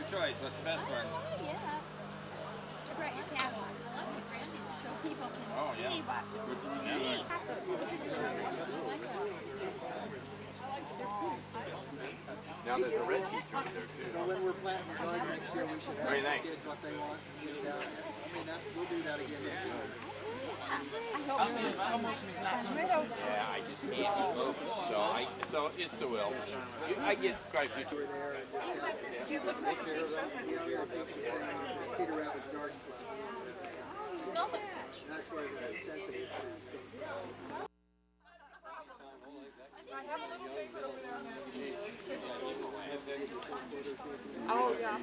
choice. What's the best one? Yeah. To write your catalog. So people can see what's Now there's a red feature there too. So when we're planting garden next year, we should What do you ask think? the kids what they want. We'll do that again next year. Yeah, I just can't eat local. So it's the will. I get quite a few. Cedar Rapids Garden Club. smells like That's where the sensitive Oh, yeah.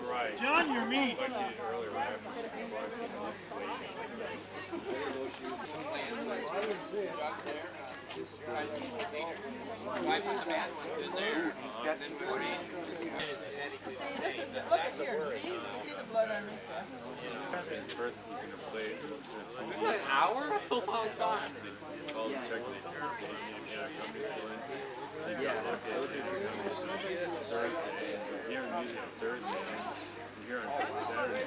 Right. John, you're meat. Why put the bad ones in there? It's got them more in. See, this is, look at here, see? You see the blood underneath there? First, he's going to play. An hour? That's a long time. Call and check the company's still in. Yeah. Thursday. Here on music on Thursday. Here on Saturday.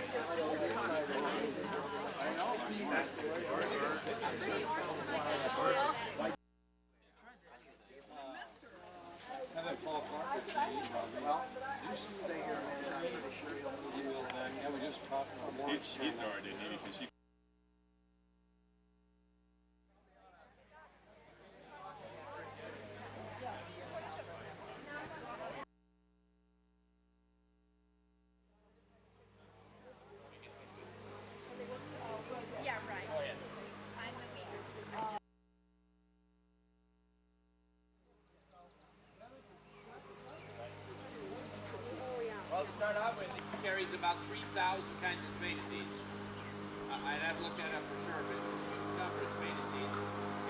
Well, you stay here a minute. I'm pretty sure he'll move you. Yeah, we just talked about He's already needed because she. Yeah, right. I'm the weaker. Well, to start out with, it carries about 3,000 kinds of tomato seeds. I'd have to look that up for sure, but it's a huge number of tomato seeds.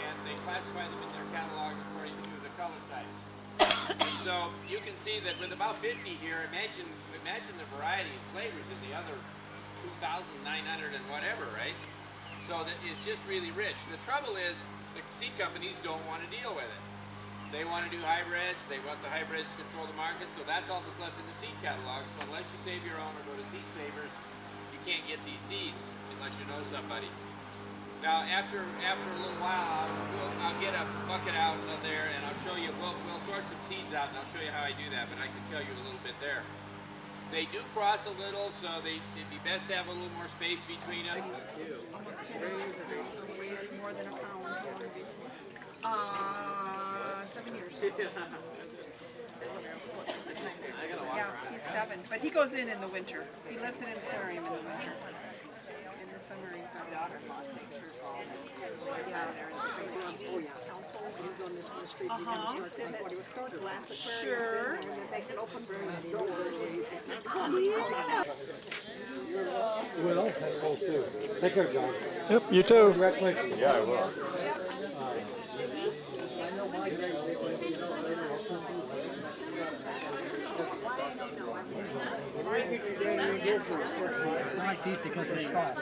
And they classify them in their catalog according to the color types. So you can see that with about 50 here, imagine the variety of flavors in the other 2,900 and whatever, right? So that it's just really rich. The trouble is, the seed companies don't want to deal with it. They want to do hybrids, they want the hybrids to control the market, so that's all that's left in the seed catalog. So unless you save your own or go to Seed Savers, you can't get these seeds unless you know somebody. Now after a little while, I'll get a bucket out of there and I'll show you, we'll sort some seeds out and I'll show you how I do that, but I can tell you a little bit there. They do cross a little, so it'd be best to have a little more space between them. Weighs more than a pound. 7 years. Yeah, he's 7. But he goes in the winter. He lives in an aquarium in the winter. In the summer, he's out. Sure. Will, that's cool too. Take care, John. Yep, you too. Congratulations. Yeah, I will. I like these because they're small.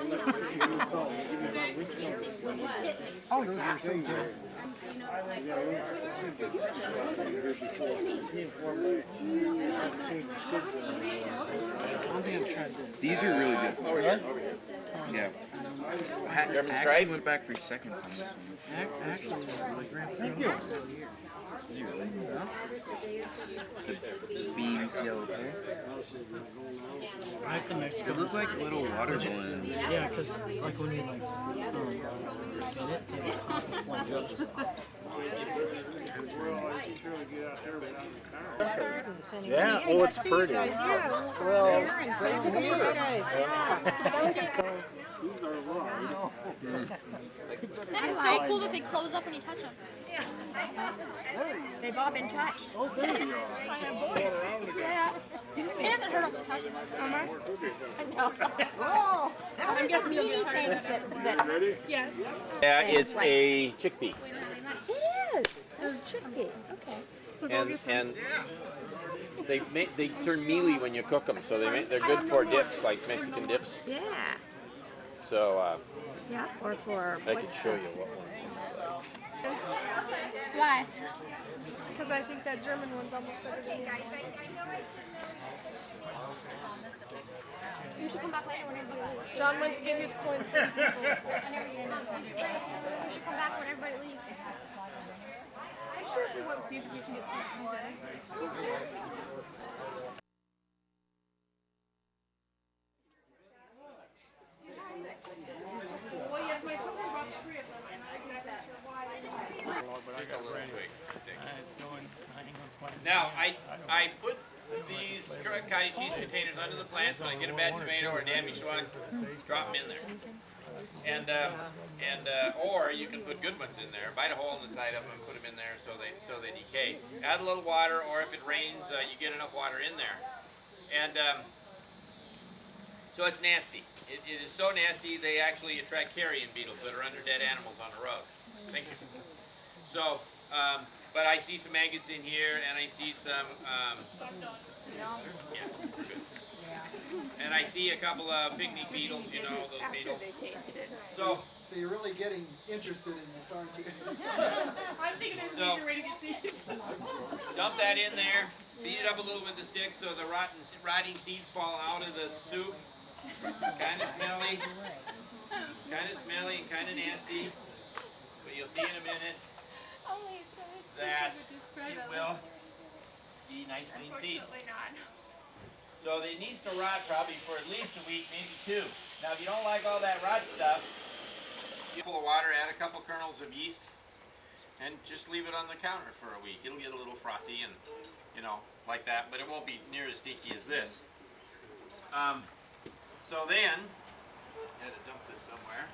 Oh, those are so good. These are really good. Oh, yeah? Yeah. German I stripe? actually went back for seconds on this one. Actually, thank you. The beans, yellow pepper. I like the Mexican. They look like little water balloons. Yeah, because like when you like get it, it's like a pop of flavor. Yeah, oh, it's pretty. Well, Good to see you guys. That is so cool that they close up when you touch them. They've all been touched. Yeah. Excuse me. It doesn't hurt them to touch them. Oh, I'm just meaty things that Yes. Yeah, it's a chickpea. it is. It's chickpea. Okay. And they turn mealy when you cook them, so they're good for dips, like Mexican dips. Yeah. So Yeah, or for I can show you what one looks like. Why? Because I think that German one's almost better than the You should come back later whenever you leave. John went to get his coins from people. You should come back when everybody leaves. I'm sure if we want seats, we can get seats in Dennis. Well, yes, my children brought the three of them. I'm not exactly sure why. Now, I put these cottage cheese containers under the plants. When I get a bad tomato or a damaged one, drop them in there. And or you can put good ones in there. Bite a hole in the side of them and put them in there so they decay. Add a little water, or if it rains, you get enough water in there. And so it's nasty. It is so nasty they actually attract carrion beetles that are under dead animals on the road. Thank you. So, but I see some maggots in here, and I see some, yeah, good. And I see a couple of picnic beetles, you know, those beetles. So you're really getting interested in this, aren't you? I'm thinking there's So- a ready to get seats. dump that in there, beat it up a little with the stick so the rotting seeds fall out of the soup. Kind of smelly and kind of nasty, but you'll see in a minute that it will be nice clean seeds. So it needs to rot probably for at least a week, maybe 2. Now if you don't like all that rot stuff, you full of water, add a couple kernels of yeast, and just leave it on the counter for a week. It'll get a little frothy and, you know, like that, but it won't be near as sticky as this. So then, I had to dump this somewhere.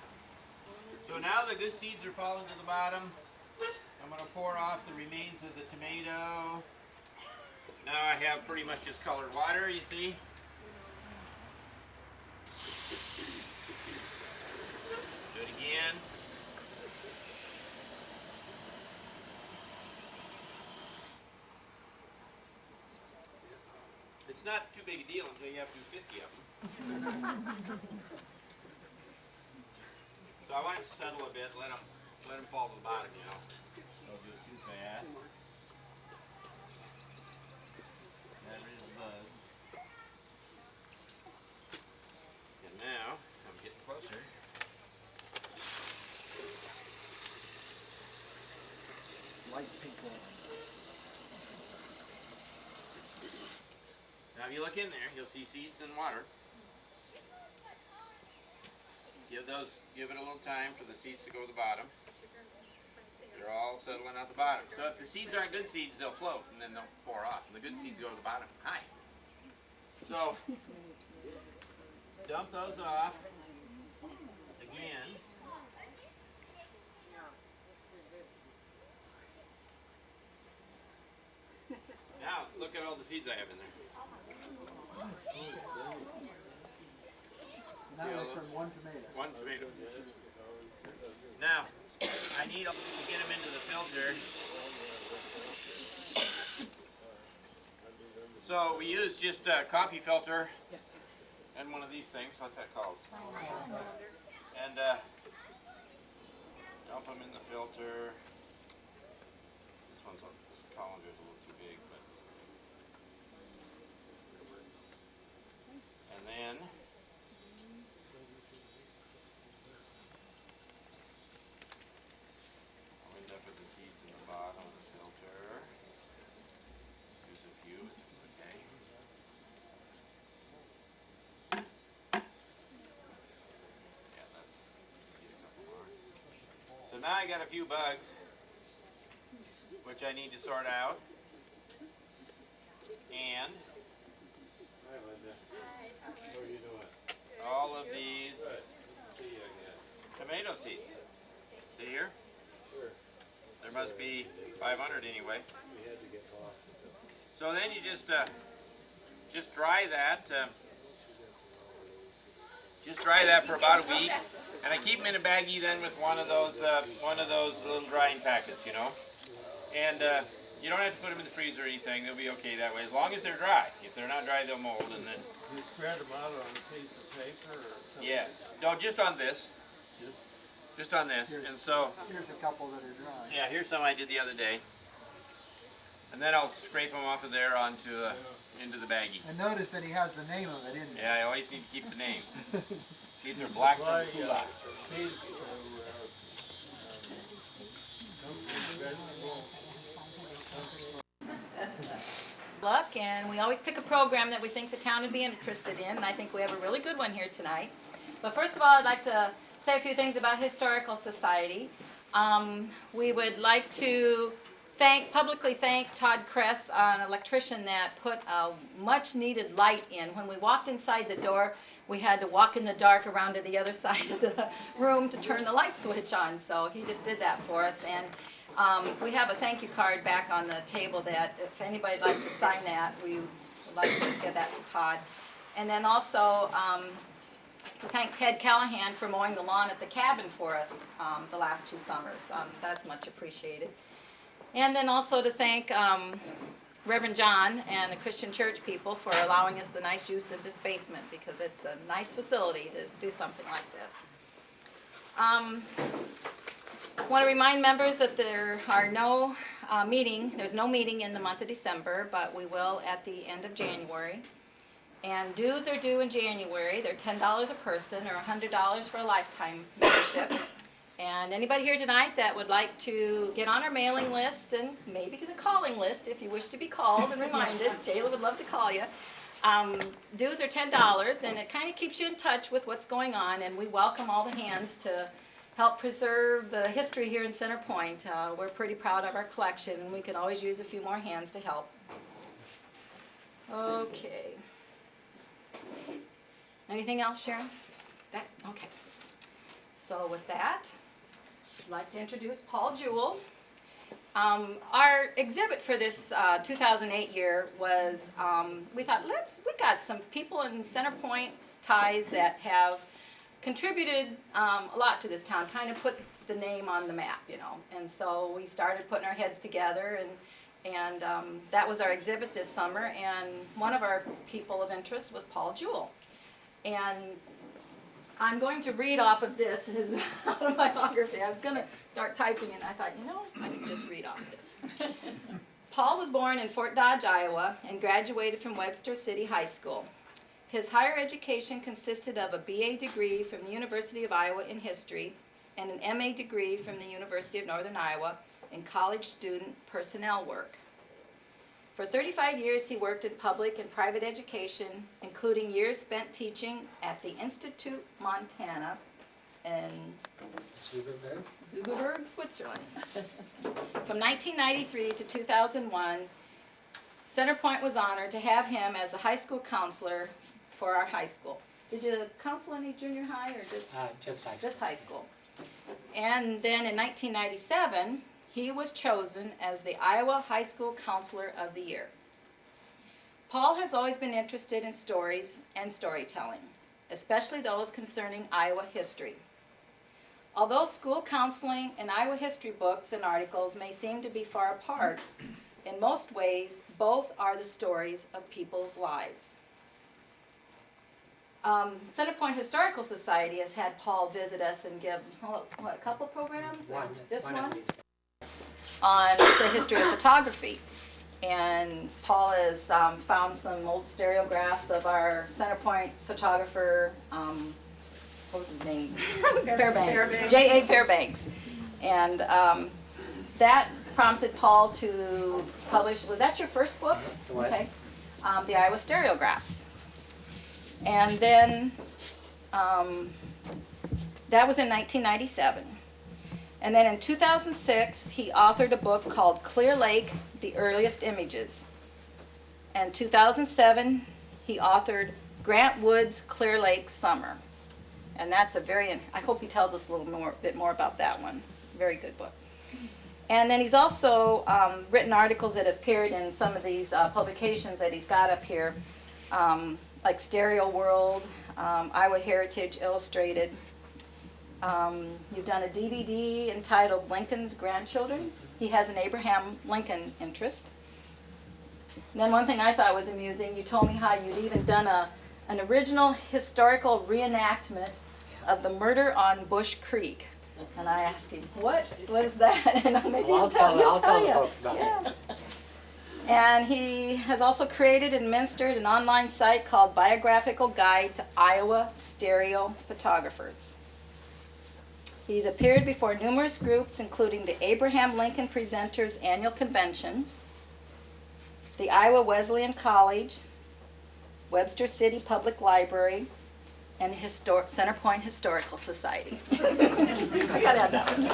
So now the good seeds are falling to the bottom. I'm going to pour off the remains of the tomato. Now I have pretty much just colored water, you see. Do it again. It's not too big a deal until you have to do 50 of them. So I want it to settle a bit, let them fall to the bottom, you know. Don't do it too fast. That is bugs. And now, I'm getting closer. Light pink one. Now if you look in there, you'll see seeds and water. Give it a little time for the seeds to go to the bottom. They're all settling out the bottom. So if the seeds aren't good seeds, they'll float and then they'll pour off. And the good seeds go to the bottom. Hi. So dump those off again. Now look at all the seeds I have in there. Now it's from one tomato. One tomato. Now, I need to get them into the filter. So we use just a coffee filter and one of these things. What's that called? And dump them in the filter. This colander's a little too big, but. And then. So now I got a few bugs, which I need to sort out, and all of these tomato seeds. See here? There must be 500 anyway. So then you just dry that. Just dry that for about a week, and I keep them in a baggie then with one of those little drying packets, you know. And You don't have to put them in the freezer or anything. They'll be okay that way, as long as they're dry. If they're not dry, they'll mold, and then... You spread them out on a piece of paper or something? Yeah. No, just on this. Just on this. And so... Here's a couple that are dry. Yeah, here's some I did the other day. And then I'll scrape them off of there onto into the baggie. And notice that he has the name of it in there. Yeah, I always need to keep the name. These are black from Juhl. Luck, and we always pick a program that we think the town would be interested in, and I think we have a really good one here tonight. But first of all, I'd like to say a few things about Historical Society. We would like to publicly thank Todd Kress, an electrician that put a much needed light in. When we walked inside the door, we had to walk in the dark around to the other side of the room to turn the light switch on, so he just did that for us. And we have a thank you card back on the table that if anybody'd like to sign that, we would like to give that to Todd. And then also to thank Ted Callahan for mowing the lawn at the cabin for us the last 2 summers. That's much appreciated. And then also to thank Reverend John and the Christian Church people for allowing us the nice use of this basement, because it's a nice facility to do something like this. I want to remind members that there are no there's no meeting in the month of December, but we will at the end of January. And dues are due in January. They're $10 a person or $100 for a lifetime membership. And anybody here tonight that would like to get on our mailing list and maybe the calling list if you wish to be called and reminded, Jayla would love to call you. Dues are $10, and it kind of keeps you in touch with what's going on, and we welcome all the hands to help preserve the history here in Center Point. We're pretty proud of our collection, and we can always use a few more hands to help. Okay. Anything else, Sharon? Okay. So with that, I'd like to introduce Paul Juhl. Our exhibit for this 2008 year was, we thought, we got some people in Center Point ties that have contributed a lot to this town, kind of put the name on the map, you know. And so we started putting our heads together, and that was our exhibit this summer, and one of our people of interest was Paul Juhl. And I'm going to read off of this, his autobiography. I was going to start typing and I thought, you know, I can just read off this. Paul was born in Fort Dodge, Iowa, and graduated from Webster City High School. His higher education consisted of a BA degree from the University of Iowa in history and an MA degree from the University of Northern Iowa in college student personnel work. For 35 years, he worked in public and private education, including years spent teaching at the Institute Montana in Zugerberg, Switzerland. From 1993 to 2001, Center Point was honored to have him as the high school counselor for our high school. Did you counsel any junior high or just high school? Just high school. And then in 1997, he was chosen as the Iowa High School Counselor of the Year. Paul has always been interested in stories and storytelling, especially those concerning Iowa history. Although school counseling and Iowa history books and articles may seem to be far apart, in most ways, both are the stories of people's lives. Center Point Historical Society has had Paul visit us and give, a couple programs? Just one? On the history of photography. And Paul has found some old stereographs of our Center Point photographer, what was his name? Fairbanks. J.A. Fairbanks. And that prompted Paul to publish, was that your first book? It was. Okay. The Iowa Stereographs. And then that was in 1997. And then in 2006, he authored a book called Clear Lake, The Earliest Images. And 2007, he authored Grant Wood's Clear Lake Summer. And that's a very, I hope he tells us a little bit more about that one. Very good book. And then he's also written articles that have appeared in some of these publications that he's got up here, like Stereo World, Iowa Heritage Illustrated. You've done a DVD entitled Lincoln's Grandchildren. He has an Abraham Lincoln interest. And then one thing I thought was amusing, you told me how you'd even done an original historical reenactment of the murder on Bush Creek. And I asked him, what was that? And maybe Well, he'll tell I'll tell the you. folks about Yeah. And he has also created and administered an online site called Biographical Guide to Iowa Stereo Photographers. He's appeared before numerous groups, including the Abraham Lincoln Presenters Annual Convention, the Iowa Wesleyan College, Webster City Public Library, and the Centerpoint Historical Society. I gotta have that one.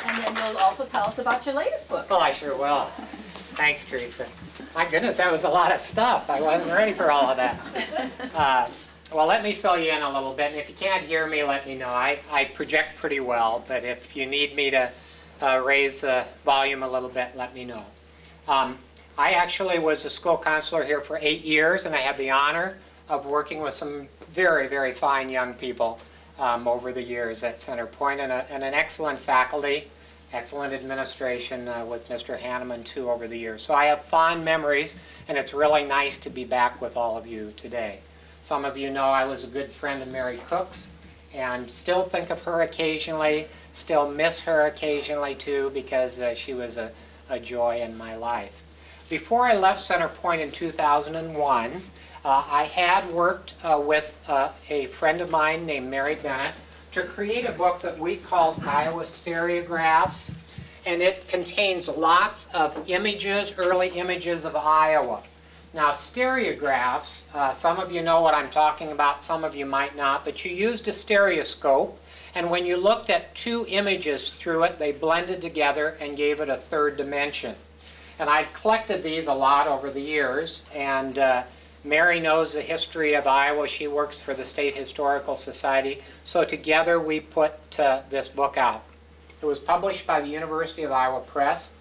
And then you'll also tell us about your latest book. Well, I sure will. Thanks, Teresa. My goodness, that was a lot of stuff. I wasn't ready for all of that. Well, let me fill you in a little bit. And if you can't hear me, let me know. I project pretty well, but if you need me to raise the volume a little bit, let me know. I actually was a school counselor here for 8 years, and I had the honor of working with some very, very fine young people over the years at Centerpoint, and an excellent faculty, excellent administration with Mr. Hanneman, too, over the years. So I have fond memories, and it's really nice to be back with all of you today. Some of you know I was a good friend of Mary Cook's, and still think of her occasionally, still miss her occasionally, too, because she was a joy in my life. Before I left Centerpoint in 2001, I had worked with a friend of mine named Mary Bennett to create a book that we called Iowa Stereographs, and it contains lots of images, early images of Iowa. Now, stereographs, some of you know what I'm talking about, some of you might not, but you used a stereoscope, and when you looked at two images through it, they blended together and gave it a third dimension. And I've collected these a lot over the years, and Mary knows the history of Iowa. She works for the State Historical Society, so together we put this book out. It was published by the University of Iowa Press,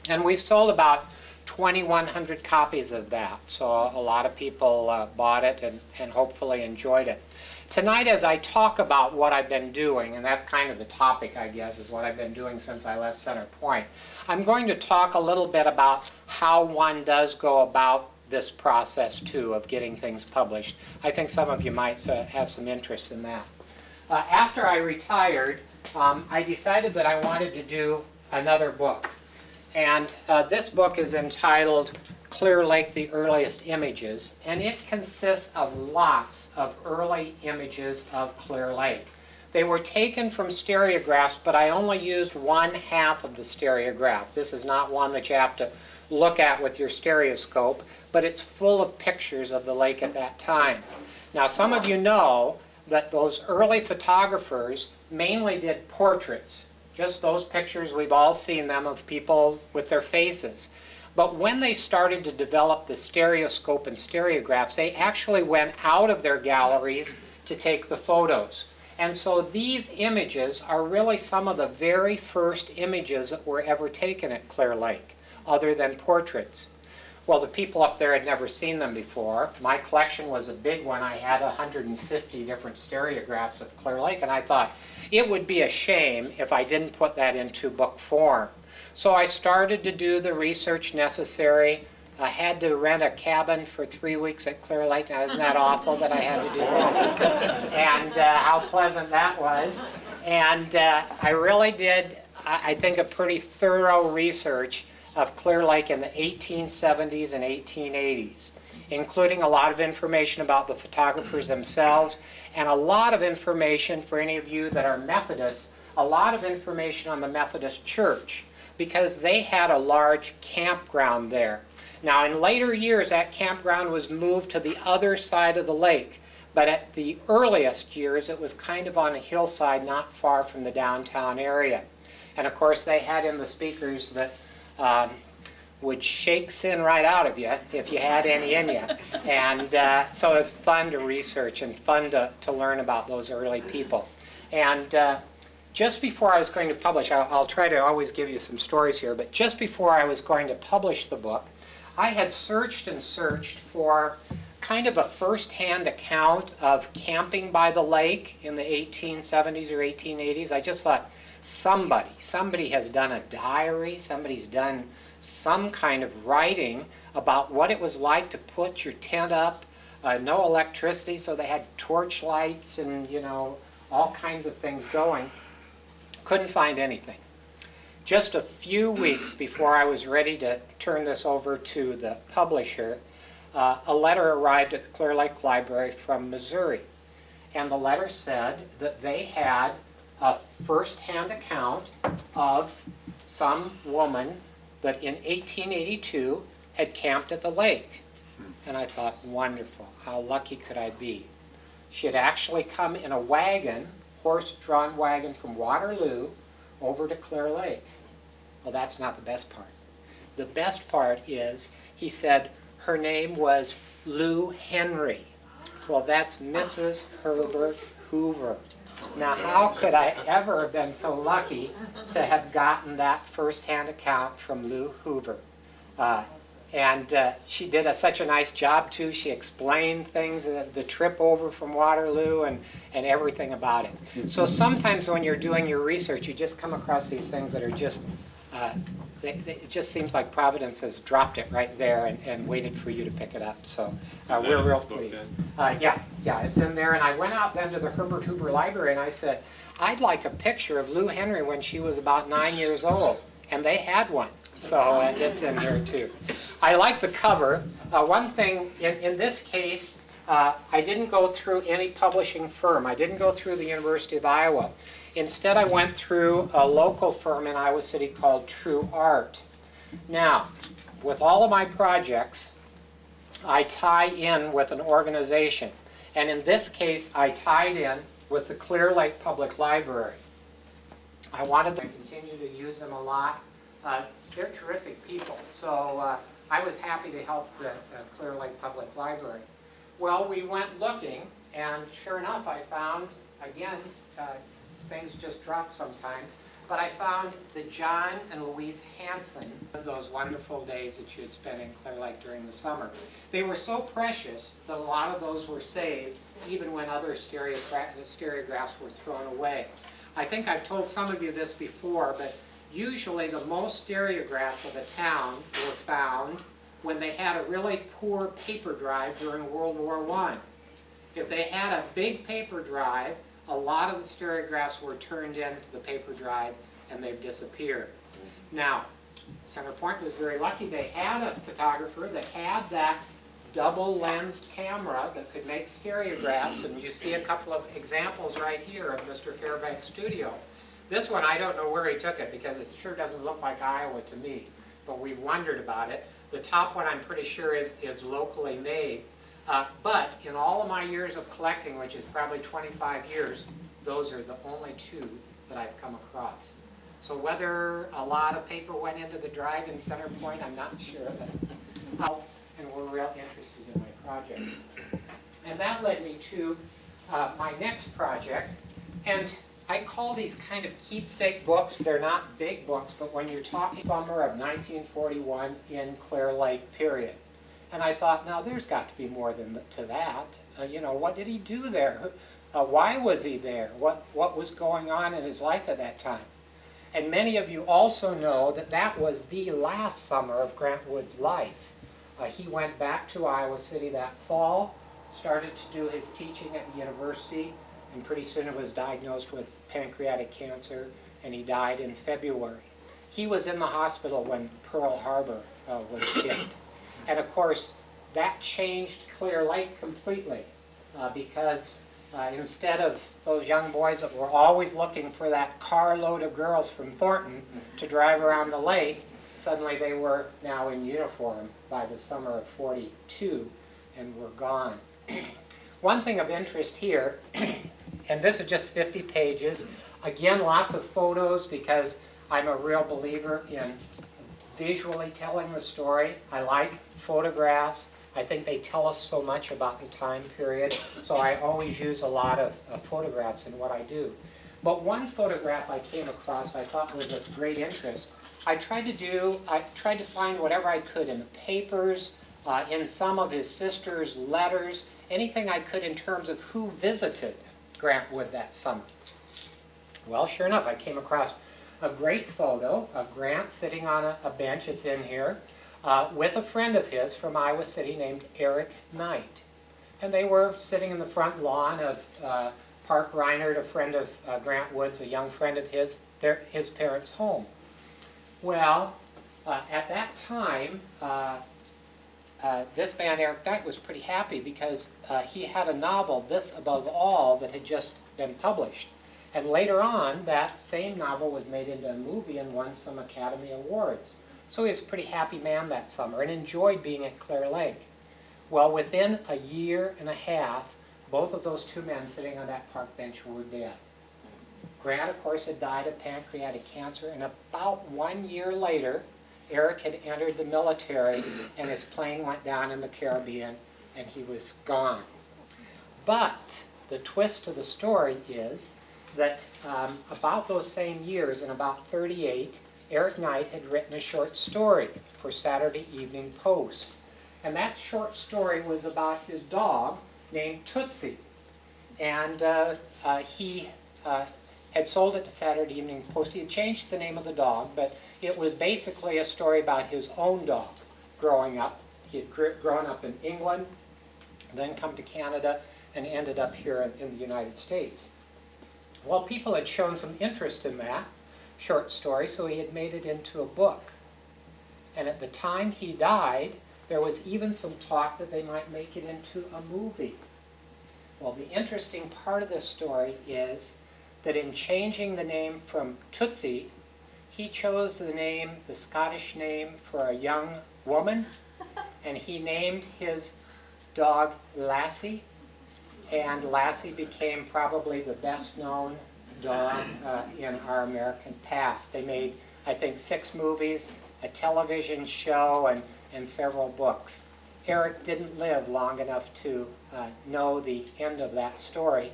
and we've sold about 2,100 copies of that, so a lot of people bought it and hopefully enjoyed it. Tonight, as I talk about what I've been doing, and that's kind of the topic, I guess, is what I've been doing since I left Centerpoint, I'm going to talk a little bit about how one does go about this process, too, of getting things published. I think some of you might have some interest in that. After I retired, I decided that I wanted to do another book. And this book is entitled Clear Lake, the Earliest Images, and it consists of lots of early images of Clear Lake. They were taken from stereographs, but I only used one half of the stereograph. This is not one that you have to look at with your stereoscope, but it's full of pictures of the lake at that time. Now, some of you know that those early photographers mainly did portraits. Just those pictures, we've all seen them, of people with their faces. But when they started to develop the stereoscope and stereographs, they actually went out of their galleries to take the photos. And so these images are really some of the very first images that were ever taken at Clear Lake, other than portraits. Well, the people up there had never seen them before. My collection was a big one. I had 150 different stereographs of Clear Lake, and I thought it would be a shame if I didn't put that into book form. So I started to do the research necessary. I had to rent a cabin for 3 weeks at Clear Lake. Now, isn't that awful that I had to do that? And how pleasant that was. And I really did, I think, a pretty thorough research of Clear Lake in the 1870s and 1880s, including a lot of information about the photographers themselves, and a lot of information for any of you that are Methodists, a lot of information on the Methodist Church, because they had a large campground there. Now, in later years, that campground was moved to the other side of the lake, but at the earliest years, it was kind of on a hillside not far from the downtown area. And of course, they had in the speakers that would shake sin right out of you if you had any in you. And so it's fun to research and fun to learn about those early people. And just before I was going to publish, I'll try to always give you some stories here, but just before I was going to publish the book, I had searched and searched for kind of a first-hand account of camping by the lake in the 1870s or 1880s. I just thought somebody has done a diary, somebody's done some kind of writing about what it was like to put your tent up, no electricity, so they had torch lights and, you know, all kinds of things going. Couldn't find anything. Just a few weeks before I was ready to turn this over to the publisher, a letter arrived at the Clear Lake Library from Missouri. And the letter said that they had a first-hand account of some woman that in 1882 had camped at the lake. And I thought, wonderful, how lucky could I be? She had actually come in a wagon, horse-drawn wagon from Waterloo over to Clear Lake. Well, that's not the best part. The best part is, he said, her name was Lou Henry. Well, that's Mrs. Herbert Hoover. Now, how could I ever have been so lucky to have gotten that first-hand account from Lou Hoover? She did such a nice job, too. She explained things, the trip over from Waterloo and everything about it. So sometimes when you're doing your research, you just come across these things that are just, it just seems like Providence has dropped it right there and waited for you to pick it up. So we're real pleased. Yeah, it's in there. And I went out then to the Herbert Hoover Library and I said, I'd like a picture of Lou Henry when she was about 9 years old. And they had one. So it's in here too. I like the cover. One thing, in this case, I didn't go through any publishing firm. I didn't go through the University of Iowa. Instead, I went through a local firm in Iowa City called True Art. Now, with all of my projects, I tie in with an organization. And in this case, I tied in with the Clear Lake Public Library. I wanted to continue to use them a lot. They're terrific people, so I was happy to help the Clear Lake Public Library. Well, we went looking, and sure enough, I found, again, things just drop sometimes, but I found the John and Louise Hanson of those wonderful days that you had spent in Clear Lake during the summer. They were so precious that a lot of those were saved, even when other stereographs were thrown away. I think I've told some of you this before, but usually the most stereographs of a town were found when they had a really poor paper drive during World War I. If they had a big paper drive, a lot of the stereographs were turned into the paper drive and they've disappeared. Now, Center Point was very lucky. They had a photographer that had that double-lensed camera that could make stereographs, and you see a couple of examples right here of Mr. Fairbanks' studio. This one, I don't know where he took it because it sure doesn't look like Iowa to me, but we've wondered about it. The top one I'm pretty sure is locally made. But in all of my years of collecting, which is probably 25 years, those are the only two that I've come across. So whether a lot of paper went into the drive in Center Point, I'm not sure. But, and we're real interested in my project. And that led me to my next project. And I call these kind of keepsake books. They're not big books, but when you're talking summer of 1941 in Clear Lake, period. And I thought, now there's got to be more than to that. You know, what did he do there? Why was he there? What was going on in his life at that time? And many of you also know that that was the last summer of Grant Wood's life. He went back to Iowa City that fall, started to do his teaching at the university, and pretty soon was diagnosed with pancreatic cancer, and he died in February. He was in the hospital when Pearl Harbor was hit. And of course, that changed Clear Lake completely because instead of those young boys that were always looking for that carload of girls from Thornton to drive around the lake, suddenly they were now in uniform by the summer of '42 and were gone. One thing of interest here, and this is just 50 pages, again lots of photos because I'm a real believer in visually telling the story. I like photographs. I think they tell us so much about the time period, so I always use a lot of photographs in what I do. But one photograph I came across I thought was of great interest. I tried to find whatever I could in the papers, in some of his sister's letters, anything I could in terms of who visited Grant Wood that summer. Well, sure enough, I came across a great photo of Grant sitting on a bench, it's in here, with a friend of his from Iowa City named Eric Knight. And they were sitting in the front lawn of Park Reinert, a friend of Grant Wood's, a young friend of his parents' home. Well, at that time, this man, Eric Knight, was pretty happy because he had a novel, This Above All, that had just been published. And later on, that same novel was made into a movie and won some Academy Awards. So he was a pretty happy man that summer and enjoyed being at Clear Lake. Well, within a year and a half, both of those two men sitting on that park bench were dead. Grant, of course, had died of pancreatic cancer, and about 1 year later, Eric had entered the military, and his plane went down in the Caribbean, and he was gone. But the twist to the story is that about those same years, in about 38, Eric Knight had written a short story for Saturday Evening Post. And that short story was about his dog named Tootsie. And he had sold it to Saturday Evening Post. He had changed the name of the dog, but it was basically a story about his own dog growing up. He had grown up in England, then come to Canada, and ended up here in the United States. Well, people had shown some interest in that short story, so he had made it into a book. And at the time he died, there was even some talk that they might make it into a movie. Well, the interesting part of this story is that in changing the name from Tootsie, he chose the Scottish name for a young woman, and he named his dog Lassie, and Lassie became probably the best known dog in our American past. They made, I think, 6 movies, a television show, and several books. Eric didn't live long enough to know the end of that story,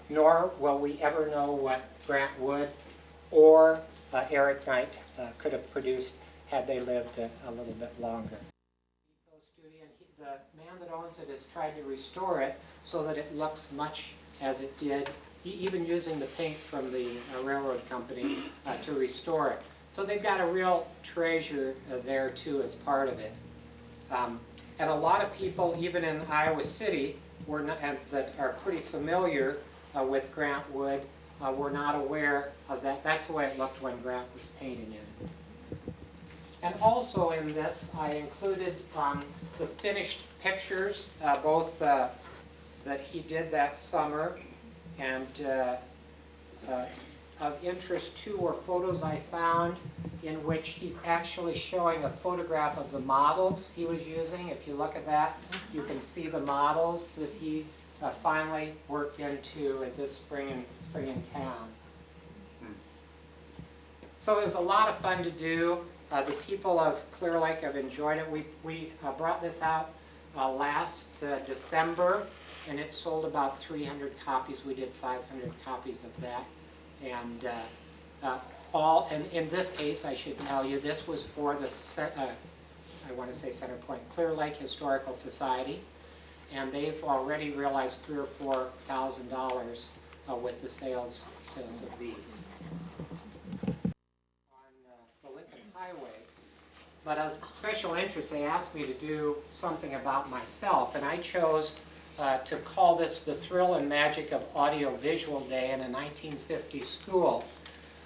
nor will we ever know what Grant Wood or Eric Knight could have produced had they lived a little bit longer. The man that owns it has tried to restore it so that it looks much as it did, even using the paint from the railroad company to restore it. So they've got a real treasure there too as part of it. And a lot of people, even in Iowa City, that are pretty familiar with Grant Wood, were not aware of that. That's the way it looked when Grant was painting it. And also in this, I included the finished pictures, both that he did that summer, and of interest too were photos I found in which he's actually showing a photograph of the models he was using. If you look at that, you can see the models that he finally worked into as this spring in town. So it was a lot of fun to do. The people of Clear Lake have enjoyed it. We brought this out last December, and it sold about 300 copies. We did 500 copies of that. And and in this case, I should tell you, this was for the, I want to say Center Point, Clear Lake Historical Society. And they've already realized $3,000 or $4,000 with the sales of these. The Lincoln Highway. But of special interest, they asked me to do something about myself, and I chose to call this the thrill and magic of audiovisual day in a 1950s school.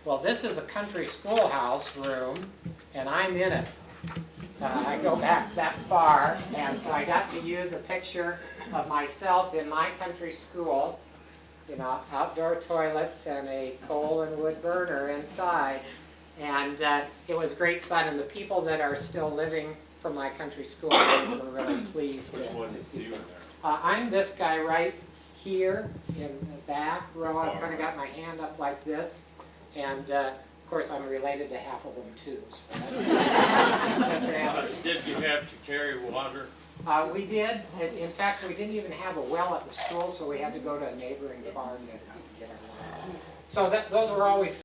Well, this is a country schoolhouse room, and I'm in it. I go back that far, and so I got to use a picture of myself in my country school, you know, outdoor toilets and a coal and wood burner inside. And it was great fun, and the people that are still living from my country school days were really pleased to see that. I'm this guy right here in the back row. I've kind of got my hand up like this, and of course I'm related to half of them too. So that's very happy. Did you have to carry water? We did. In fact, we didn't even have a well at the school, so we had to go to a neighboring farm to get our water. So those were always